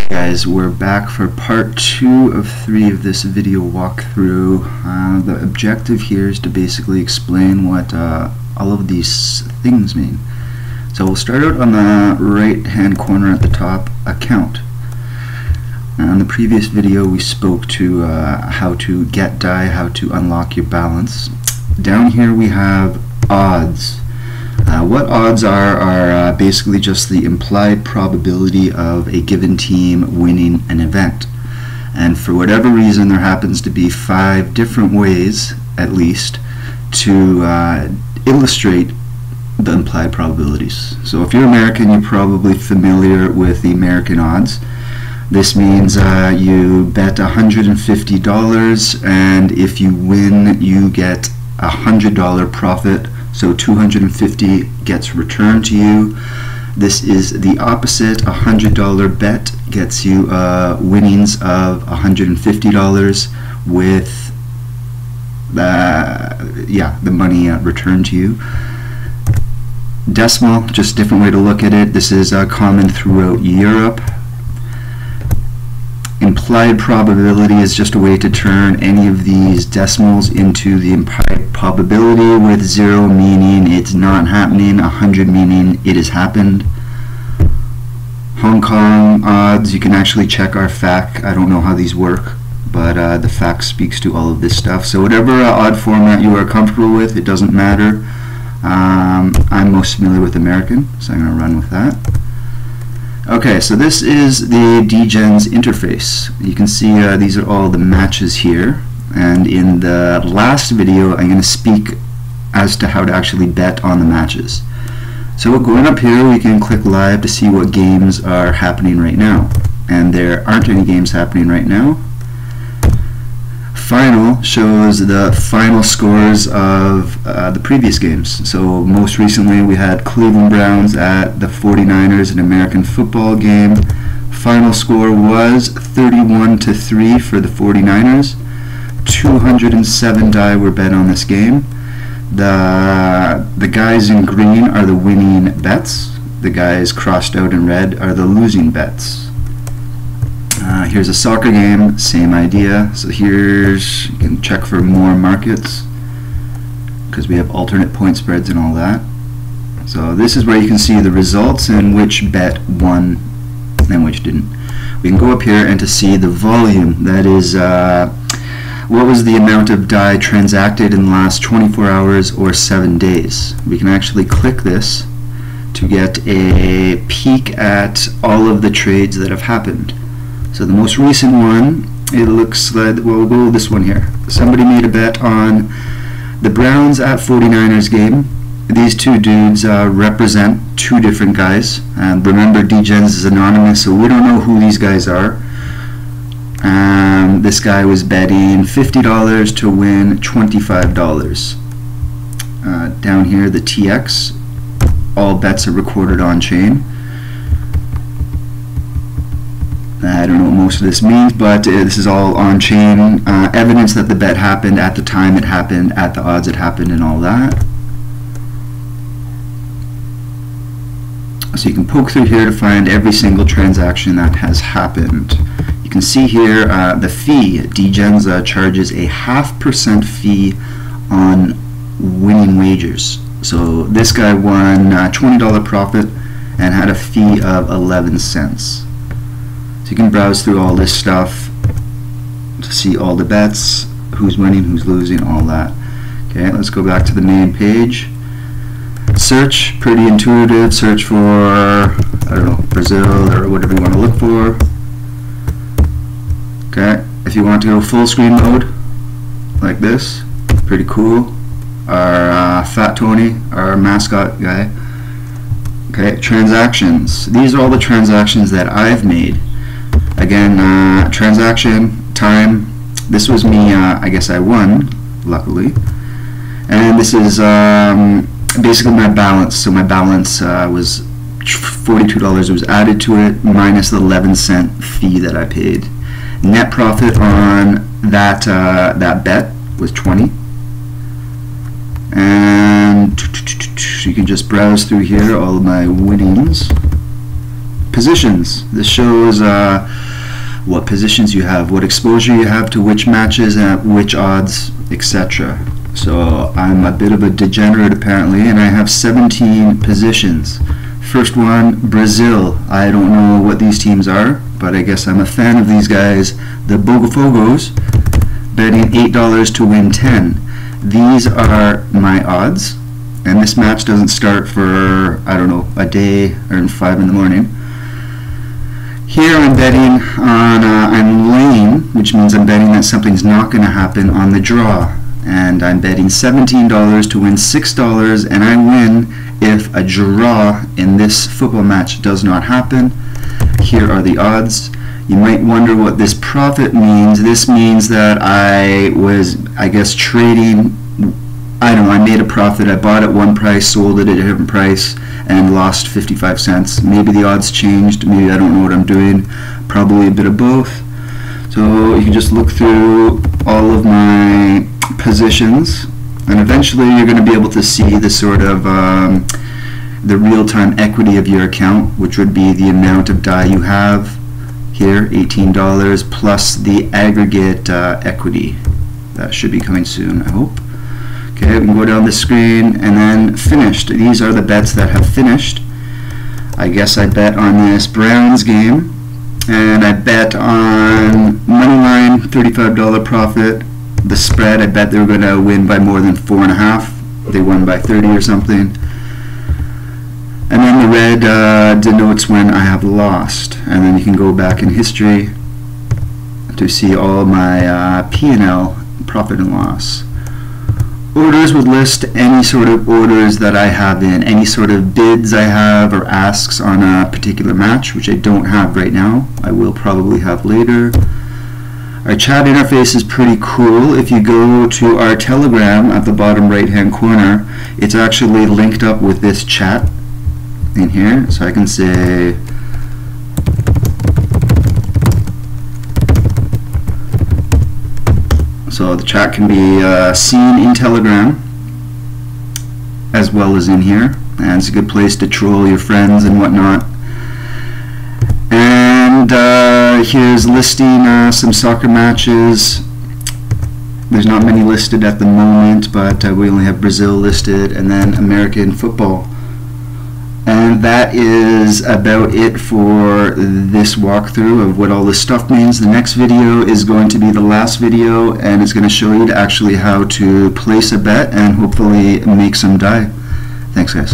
Guys, we're back for part 2 of 3 of this video walkthrough. The objective here is to basically explain what all of these things mean. So we'll start out on the right hand corner at the top, account. Now, in the previous video we spoke to how to get die, how to unlock your balance. Down here we have odds. What odds are basically just the implied probability of a given team winning an event. And for whatever reason there happens to be 5 different ways, at least, to illustrate the implied probabilities. So if you're American, you're probably familiar with the American odds. This means you bet $150, and if you win you get a $100 profit. So 250 gets returned to you. This is the opposite. A $100 bet gets you winnings of $150 with the money returned to you. Decimal, just a different way to look at it. This is common throughout Europe. Implied probability is just a way to turn any of these decimals into the implied probability, with 0 meaning it's not happening, 100 meaning it has happened. Hong Kong odds, you can actually check our FAQ. I don't know how these work, but the FAQ speaks to all of this stuff. So whatever odd format you are comfortable with, it doesn't matter. I'm most familiar with American, so I'm going to run with that. Okay, so this is the Degens interface. You can see these are all the matches here, and in the last video I'm going to speak as to how to actually bet on the matches. So going up here we can click live to see what games are happening right now, and there aren't any games happening right now. Final shows the final scores of the previous games. So most recently we had Cleveland Browns at the 49ers, an American football game. Final score was 31-3 for the 49ers. 207 die were bet on this game. The guys in green are the winning bets. The guys crossed out in red are the losing bets. Here's a soccer game, same idea. So here's, you can check for more markets because we have alternate point spreads and all that. So this is where you can see the results and which bet won and which didn't. We can go up here and to see the volume, that is what was the amount of die transacted in the last 24 hours or 7 days. We can actually click this to get a peek at all of the trades that have happened. So the most recent one, it looks like, well, we'll go with this one here. Somebody made a bet on the Browns at 49ers game. These two dudes represent 2 different guys. And remember, Degens is anonymous, so we don't know who these guys are. This guy was betting $50 to win $25. Down here, the TX, all bets are recorded on chain. I don't know what most of this means, but this is all on-chain evidence that the bet happened at the time it happened, at the odds it happened, and all that. So you can poke through here to find every single transaction that has happened. You can see here the fee. Degens charges a 0.5% fee on winning wagers. So this guy won $20 profit and had a fee of 11 cents. So you can browse through all this stuff to see all the bets, who's winning, who's losing, all that. Okay, let's go back to the main page. Search, pretty intuitive. Search for, I don't know, Brazil or whatever you want to look for. Okay, if you want to go full screen mode, like this, pretty cool. Our Fat Tony, our mascot guy. Okay, transactions. These are all the transactions that I've made. Again, transaction, time, this was me, I guess I won, luckily. And this is basically my balance. So my balance was $42 was added to it, minus the 11-cent fee that I paid. Net profit on that bet was 20. And you can just browse through here, all of my winnings. positions. This shows what positions you have, what exposure you have to which matches at which odds, etc. So I'm a bit of a degenerate apparently, and I have 17 positions. First one, Brazil. I don't know what these teams are, but I guess I'm a fan of these guys. The Bogafogos, betting $8 to win 10. These are my odds, and this match doesn't start for, I don't know, a day or 5 in the morning. Here I'm betting on, I'm laying, which means I'm betting that something's not going to happen on the draw. And I'm betting $17 to win $6, and I win if a draw in this football match does not happen. Here are the odds. You might wonder what this profit means. This means that I was, I guess, trading, I don't know, I made a profit. I bought at one price, sold it at a different price, and lost 55 cents. Maybe the odds changed, maybe I don't know what I'm doing, probably a bit of both. So you can just look through all of my positions, and eventually you're going to be able to see the sort of the real-time equity of your account, which would be the amount of die you have here, $18, plus the aggregate equity. That should be coming soon, I hope. Okay, we can go down the screen, and then finished. These are the bets that have finished. I guess I bet on this Browns game, and I bet on moneyline, $35 profit. The spread, I bet they were going to win by more than 4.5. They won by 30 or something. And then the red denotes when I have lost. And then you can go back in history to see all my P&L, profit and loss. Orders would list any sort of orders that I have in, any sort of bids I have or asks on a particular match, which I don't have right now. I will probably have later. Our chat interface is pretty cool. If you go to our Telegram at the bottom right hand corner, it's actually linked up with this chat in here. So I can say so the chat can be seen in Telegram as well as in here, and it's a good place to troll your friends and whatnot. And here's listing some soccer matches. There's not many listed at the moment, but we only have Brazil listed, and then American football. And that is about it for this walkthrough of what all this stuff means. The next video is going to be the last video, and it's going to show you actually how to place a bet and hopefully make some die. Thanks, guys.